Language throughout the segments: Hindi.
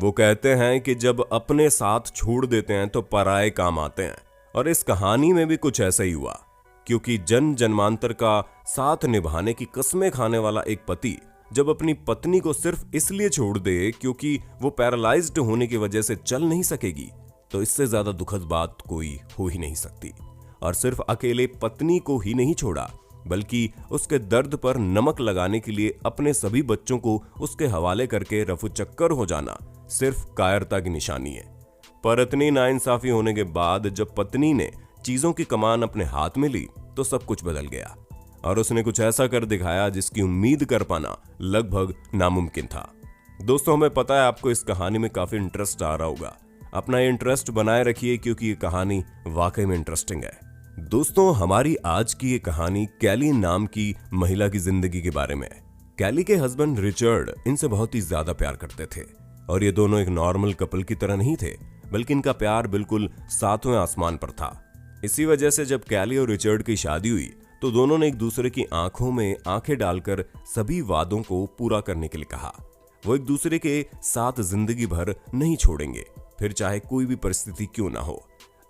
वो कहते हैं कि जब अपने साथ छोड़ देते हैं तो पराये काम आते हैं। और इस कहानी में भी कुछ ऐसा ही हुआ, क्योंकि जन्म जन्मांतर का साथ निभाने की कस्में खाने वाला एक पति जब अपनी पत्नी को सिर्फ इसलिए छोड़ दे क्योंकि वो पैरालाइज्ड होने की वजह से चल नहीं सकेगी, तो इससे ज्यादा दुखद बात कोई हो ही नहीं सकती। और सिर्फ अकेले पत्नी को ही नहीं छोड़ा, बल्कि उसके दर्द पर नमक लगाने के लिए अपने सभी बच्चों को उसके हवाले करके रफू चक्कर हो जाना सिर्फ कायरता की निशानी है। पर इतनी नाइंसाफी होने के बाद जब पत्नी ने चीजों की कमान अपने हाथ में ली तो सब कुछ बदल गया और उसने कुछ ऐसा कर दिखाया जिसकी उम्मीद कर पाना लगभग नामुमकिन था। दोस्तों, हमें पता है आपको इस कहानी में काफी इंटरेस्ट आ रहा होगा। अपना ये इंटरेस्ट बनाए रखिए क्योंकि ये कहानी वाकई में इंटरेस्टिंग है। दोस्तों, हमारी आज की ये कहानी कैली नाम की महिला की जिंदगी के बारे में है। कैली के हस्बैंड रिचर्ड इनसे बहुत ही ज्यादा प्यार करते थे और ये दोनों एक नॉर्मल कपल की तरह नहीं थे, बल्कि इनका प्यार बिल्कुल सातवें आसमान पर था। इसी वजह से जब कैली और रिचर्ड की शादी हुई तो दोनों ने एक दूसरे की आंखों में आंखें डालकर सभी वादों को पूरा करने के लिए कहा। वो एक दूसरे के साथ जिंदगी भर नहीं छोड़ेंगे, फिर चाहे कोई भी परिस्थिति क्यों ना हो।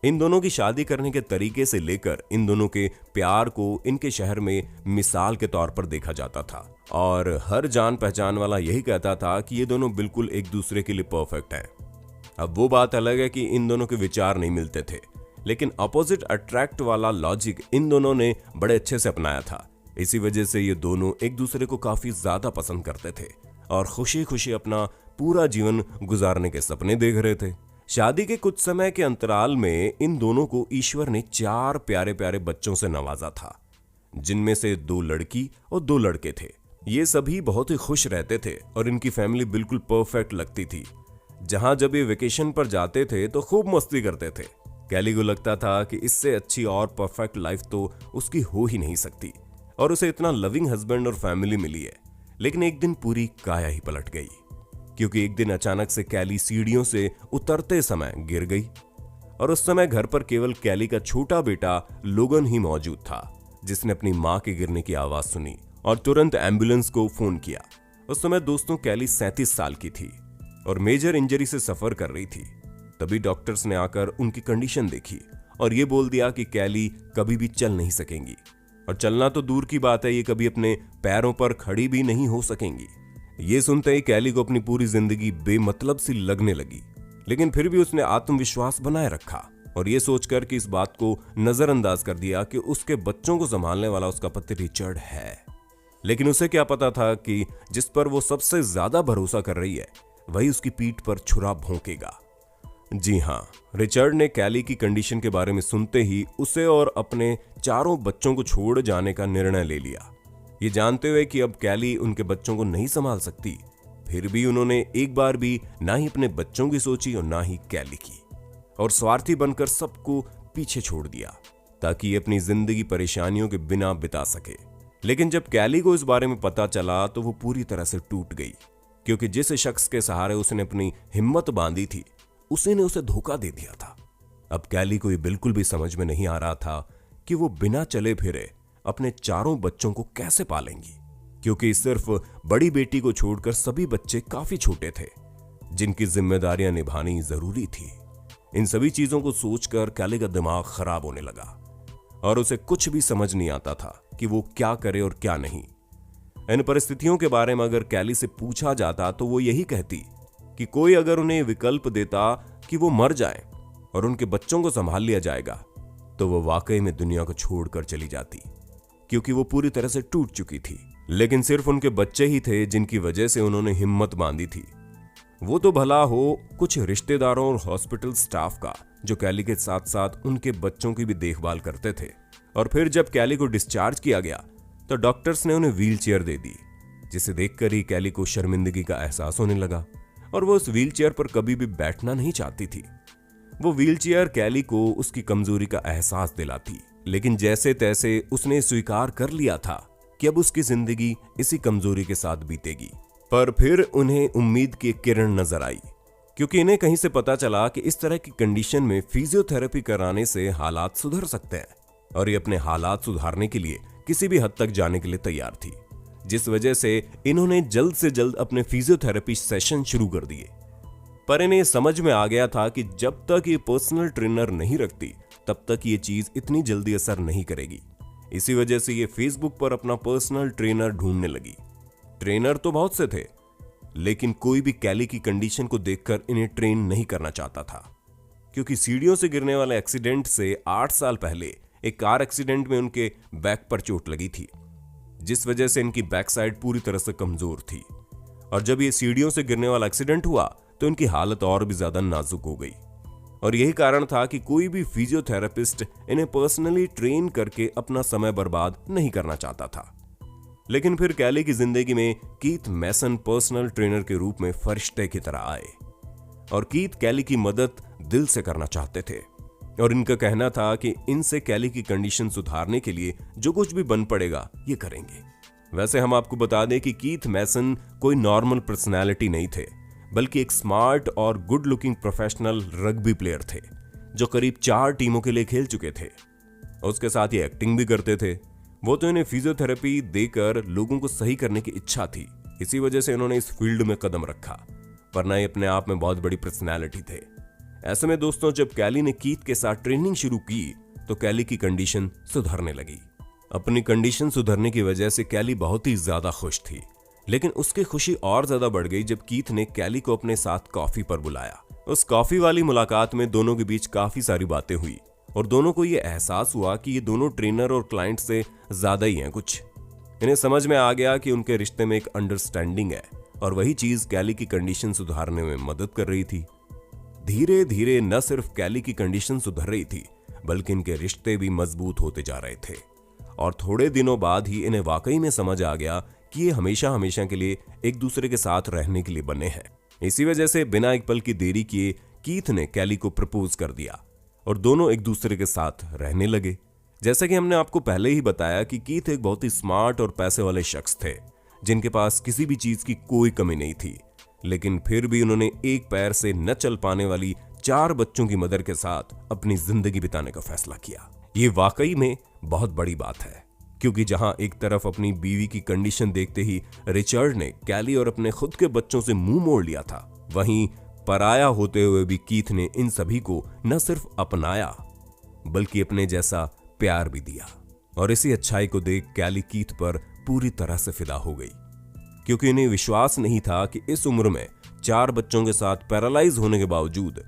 इन दोनों की शादी करने के तरीके से लेकर इन दोनों के प्यार को इनके शहर में मिसाल के तौर पर देखा जाता था और हर जान पहचान वाला यही कहता था कि ये दोनों बिल्कुल एक दूसरे के लिए परफेक्ट हैं। अब वो बात अलग है कि इन दोनों के विचार नहीं मिलते थे, लेकिन अपोजिट अट्रैक्ट वाला लॉजिक इन दोनों ने बड़े अच्छे से अपनाया था। इसी वजह से ये दोनों एक दूसरे को काफी ज्यादा पसंद करते थे और खुशी खुशी अपना पूरा जीवन गुजारने के सपने देख रहे थे। शादी के कुछ समय के अंतराल में इन दोनों को ईश्वर ने 4 प्यारे प्यारे बच्चों से नवाजा था, जिनमें से 2 लड़की और 2 लड़के थे। ये सभी बहुत ही खुश रहते थे और इनकी फैमिली बिल्कुल परफेक्ट लगती थी। जहां जब ये वेकेशन पर जाते थे तो खूब मस्ती करते थे। कैली को लगता था कि इससे अच्छी और परफेक्ट लाइफ तो उसकी हो ही नहीं सकती और उसे इतना लविंग हस्बैंड और फैमिली मिली है। लेकिन एक दिन पूरी काया ही पलट गई, क्योंकि एक दिन अचानक से कैली सीढ़ियों से उतरते समय गिर गई और उस समय घर पर केवल कैली का छोटा बेटा लोगन ही मौजूद था, जिसने अपनी मां के गिरने की आवाज सुनी और तुरंत एम्बुलेंस को फोन किया। उस समय दोस्तों कैली 37 साल की थी और मेजर इंजरी से सफर कर रही थी। तभी डॉक्टर्स ने आकर उनकी कंडीशन देखी और ये बोल दिया कि कैली कभी भी चल नहीं सकेंगी और चलना तो दूर की बात है, ये कभी अपने पैरों पर खड़ी भी नहीं हो सकेंगी। ये सुनते ही कैली को अपनी पूरी जिंदगी बेमतलब सी लगने लगी, लेकिन फिर भी उसने आत्मविश्वास बनाए रखा और ये सोचकर कि इस बात को नजरअंदाज कर दिया कि उसके बच्चों को संभालने वाला उसका पति रिचर्ड है। लेकिन उसे क्या पता था कि जिस पर वो सबसे ज्यादा भरोसा कर रही है वही उसकी पीठ पर छुरा भोंकेगा। जी हाँ, रिचर्ड ने कैली की कंडीशन के बारे में सुनते ही उसे और अपने 4 बच्चों को छोड़ जाने का निर्णय ले लिया, ये जानते हुए कि अब कैली उनके बच्चों को नहीं संभाल सकती। फिर भी उन्होंने एक बार भी ना ही अपने बच्चों की सोची और ना ही कैली की, और स्वार्थी बनकर सबको पीछे छोड़ दिया ताकि ये अपनी जिंदगी परेशानियों के बिना बिता सके। लेकिन जब कैली को इस बारे में पता चला तो वो पूरी तरह से टूट गई, क्योंकि जिस शख्स के सहारे उसने अपनी हिम्मत बांधी थी उसी ने उसे धोखा दे दिया था। अब कैली को ये बिल्कुल भी समझ में नहीं आ रहा था कि वो बिना चले फिरे अपने 4 बच्चों को कैसे पालेंगी, क्योंकि सिर्फ बड़ी बेटी को छोड़कर सभी बच्चे काफी छोटे थे जिनकी जिम्मेदारियां निभानी जरूरी थी। इन सभी चीजों को सोचकर कैली का दिमाग खराब होने लगा और उसे कुछ भी समझ नहीं आता था कि वो क्या करे और क्या नहीं। इन परिस्थितियों के बारे में अगर कैली से पूछा जाता तो वो यही कहती कि कोई अगर उन्हें विकल्प देता कि वो मर जाए और उनके बच्चों को संभाल लिया जाएगा तो वो वाकई में दुनिया को छोड़कर चली जाती, क्योंकि वो पूरी तरह से टूट चुकी थी। लेकिन सिर्फ उनके बच्चे ही थे जिनकी वजह से उन्होंने हिम्मत बांधी थी। वो तो भला हो कुछ रिश्तेदारों और हॉस्पिटल स्टाफ का, जो कैली के साथ साथ उनके बच्चों की भी देखभाल करते थे। और फिर जब कैली को डिस्चार्ज किया गया तो डॉक्टर्स ने उन्हें व्हील चेयर दे दी, जिसे देखकर ही कैली को शर्मिंदगी का एहसास होने लगा और वो उस व्हील चेयर पर कभी भी बैठना नहीं चाहती थी। वो व्हील चेयर कैली को उसकी कमजोरी का एहसास दिलाती, लेकिन जैसे तैसे उसने स्वीकार कर लिया था कि अब उसकी जिंदगी इसी कमजोरी के साथ बीतेगी। पर फिर उन्हें उम्मीद की एक किरण नजर आई, क्योंकि इन्हें कहीं से पता चला कि इस तरह की कंडीशन में फिजियोथेरेपी कराने से हालात सुधर सकते हैं और ये अपने हालात सुधारने के लिए किसी भी हद तक जाने के लिए तैयार थी, जिस वजह से इन्होंने जल्द से जल्द अपने फिजियोथेरेपी सेशन शुरू कर दिए। पर इन्हें समझ में आ गया था कि जब तक ये पर्सनल ट्रेनर नहीं रखती तब तक ये चीज इतनी जल्दी असर नहीं करेगी। इसी वजह से ये फेसबुक पर अपना पर्सनल ट्रेनर ढूंढने लगी। ट्रेनर तो बहुत से थे, लेकिन कोई भी कैली की कंडीशन को देखकर इन्हें ट्रेन नहीं करना चाहता था, क्योंकि सीढ़ियों से गिरने वाले एक्सीडेंट से 8 साल पहले एक कार एक्सीडेंट में उनके बैक पर चोट लगी थी, जिस वजह से इनकी बैक साइड पूरी तरह से कमजोर थी। और जब ये सीढ़ियों से गिरने वाला एक्सीडेंट हुआ तो इनकी हालत और भी ज्यादा नाजुक हो गई। और यही कारण था कि कोई भी फिजियोथेरेपिस्ट इन्हें पर्सनली ट्रेन करके अपना समय बर्बाद नहीं करना चाहता था। लेकिन फिर कैली की जिंदगी में कीथ मैसन पर्सनल ट्रेनर के रूप में फरिश्ते की तरह आए और कीथ कैली की मदद दिल से करना चाहते थे। और इनका कहना था कि इनसे कैली की कंडीशन सुधारने के लिए जो कुछ भी बन पड़ेगा ये करेंगे। वैसे हम आपको बता दें कि कीथ मैसन कोई नॉर्मल पर्सनैलिटी नहीं थे, बल्कि एक स्मार्ट और good looking professional rugby player थे जो करीब 4 टीमों के लिए खेल चुके थे। उसके साथ ही एक्टिंग भी करते थे। वो तो इन्हें फिजियोथेरेपी देकर लोगों को सही करने की इच्छा थी, इसी वजह से इन्होंने इस फील्ड में कदम रखा, वरना ये अपने आप में बहुत बड़ी पर्सनैलिटी थे। ऐसे में दोस्तों, जब कैली ने कीथ के साथ ट्रेनिंग शुरू की तो कैली की कंडीशन सुधरने लगी। अपनी कंडीशन सुधरने की वजह से कैली बहुत ही ज्यादा खुश थी, लेकिन उसकी खुशी और ज्यादा बढ़ गई जब कीथ ने कैली को अपने साथ कॉफी पर बुलाया। उस कॉफी वाली मुलाकात में दोनों के बीच काफी सारी बातें हुई और दोनों को यह एहसास हुआ कि ये दोनों ट्रेनर और क्लाइंट से ज्यादा ही हैं कुछ। इन्हें समझ में आ गया कि उनके रिश्ते में एक अंडरस्टैंडिंग है और वही चीज कैली की कंडीशन सुधारने में मदद कर रही थी। धीरे धीरे न सिर्फ कैली की कंडीशन सुधर रही थी, बल्कि इनके रिश्ते भी मजबूत होते जा रहे थे। और थोड़े दिनों बाद ही इन्हें वाकई में समझ आ गया कि ये हमेशा हमेशा के लिए एक दूसरे के साथ रहने के लिए बने हैं। इसी वजह से बिना एक पल की देरी किए कीथ ने कैली को प्रपोज कर दिया और दोनों एक दूसरे के साथ रहने लगे। जैसा कि हमने आपको पहले ही बताया कि कीथ एक बहुत ही स्मार्ट और पैसे वाले शख्स थे जिनके पास किसी भी चीज की कोई कमी नहीं थी, लेकिन फिर भी उन्होंने एक पैर से न चल पाने वाली 4 बच्चों की मदर के साथ अपनी जिंदगी बिताने का फैसला किया। ये वाकई में बहुत बड़ी बात है, क्योंकि जहां एक तरफ अपनी बीवी की कंडीशन देखते ही रिचर्ड ने कैली और अपने खुद के बच्चों से मुंह मोड़ लिया था, वहीं पराया होते हुए भी कीथ ने इन सभी को न सिर्फ अपनाया बल्कि अपने जैसा प्यार भी दिया। और इसी अच्छाई को देख कैली कीथ पर पूरी तरह से फिदा हो गई, क्योंकि इन्हें विश्वास नहीं था कि इस उम्र में 4 बच्चों के साथ पैरालाइज होने के बावजूद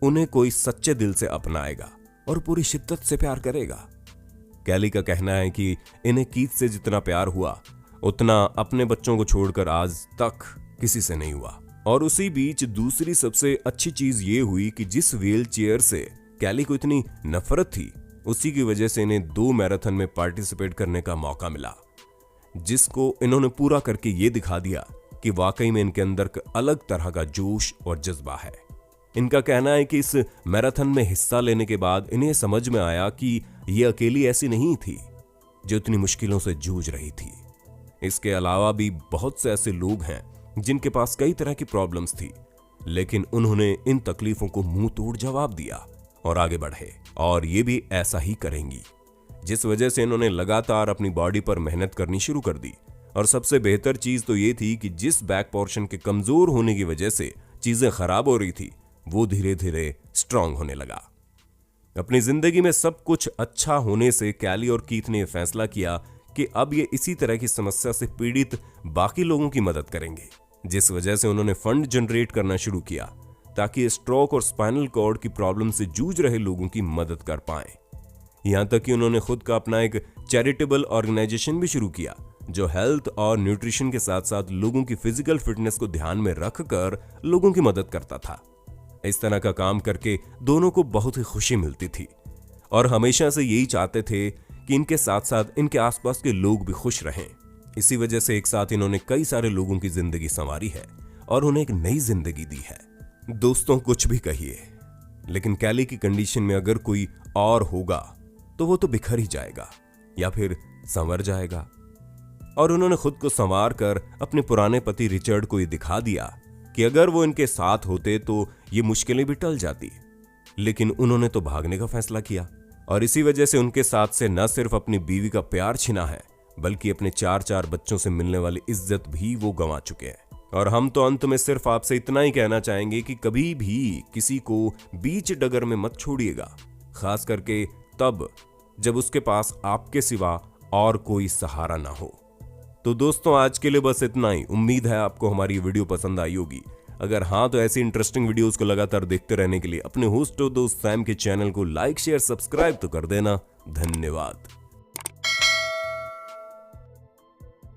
उन्हें कोई सच्चे दिल से अपनाएगा और पूरी शिद्दत से प्यार करेगा। कैली का कहना है कि इन्हें कीथ से जितना प्यार हुआ उतना अपने बच्चों को छोड़कर आज तक किसी से नहीं हुआ। और उसी बीच दूसरी सबसे अच्छी चीज ये हुई कि जिस व्हील चेयर से कैली को इतनी नफरत थी, उसी की वजह से इन्हें 2 मैराथन में पार्टिसिपेट करने का मौका मिला, जिसको इन्होंने पूरा करके ये दिखा दिया कि वाकई में इनके अंदर अलग तरह का जोश और जज्बा है। इनका कहना है कि इस मैराथन में हिस्सा लेने के बाद इन्हें समझ में आया कि ये अकेली ऐसी नहीं थी जो इतनी मुश्किलों से जूझ रही थी। इसके अलावा भी बहुत से ऐसे लोग हैं जिनके पास कई तरह की प्रॉब्लम्स थी, लेकिन उन्होंने इन तकलीफों को मुंह तोड़ जवाब दिया और आगे बढ़े, और ये भी ऐसा ही करेंगी, जिस वजह से इन्होंने लगातार अपनी बॉडी पर मेहनत करनी शुरू कर दी। और सबसे बेहतर चीज तो ये थी कि जिस बैक पोर्शन के कमजोर होने की वजह से चीजें खराब हो रही थी, वो धीरे धीरे स्ट्रांग होने लगा। अपनी जिंदगी में सब कुछ अच्छा होने से कैली और कीथ ने फैसला किया कि अब ये इसी तरह की समस्या से पीड़ित बाकी लोगों की मदद करेंगे, जिस वजह से उन्होंने फंड जनरेट करना शुरू किया ताकि स्ट्रोक और स्पाइनल कॉर्ड की प्रॉब्लम से जूझ रहे लोगों की मदद कर पाएं। यहां तक कि उन्होंने खुद का अपना एक चैरिटेबल ऑर्गेनाइजेशन भी शुरू किया जो हेल्थ और न्यूट्रिशन के साथ साथ लोगों की फिजिकल फिटनेस को ध्यान में रखकर लोगों की मदद करता था। इस तरह का काम करके दोनों को बहुत ही खुशी मिलती थी और हमेशा से यही चाहते थे कि इनके साथ साथ इनके आसपास के लोग भी खुश रहें। इसी वजह से एक साथ इन्होंने कई सारे लोगों की जिंदगी संवारी है और उन्हें एक नई जिंदगी दी है। दोस्तों, कुछ भी कहिए, लेकिन कैली की कंडीशन में अगर कोई और होगा तो वो तो बिखर ही जाएगा या फिर संवर जाएगा। और उन्होंने खुद को संवार कर अपने पुराने पति रिचर्ड को ये दिखा दिया कि अगर वो इनके साथ होते तो ये मुश्किलें भी टल जाती, लेकिन उन्होंने तो भागने का फैसला किया और इसी वजह से उनके साथ से न सिर्फ अपनी बीवी का प्यार छिना है, बल्कि अपने 4 बच्चों से मिलने वाली इज्जत भी वो गंवा चुके हैं। और हम तो अंत में सिर्फ आपसे इतना ही कहना चाहेंगे कि कभी भी किसी को बीच डगर में मत छोड़िएगा, खास करके तब जब उसके पास आपके सिवा और कोई सहारा ना हो। तो दोस्तों, आज के लिए बस इतना ही। उम्मीद है आपको हमारी वीडियो पसंद आई होगी। अगर हाँ, तो ऐसी इंटरेस्टिंग वीडियोस को लगातार देखते रहने के लिए अपने होस्ट और दोस्त सैम के चैनल को लाइक, शेयर, सब्सक्राइब तो कर देना। धन्यवाद।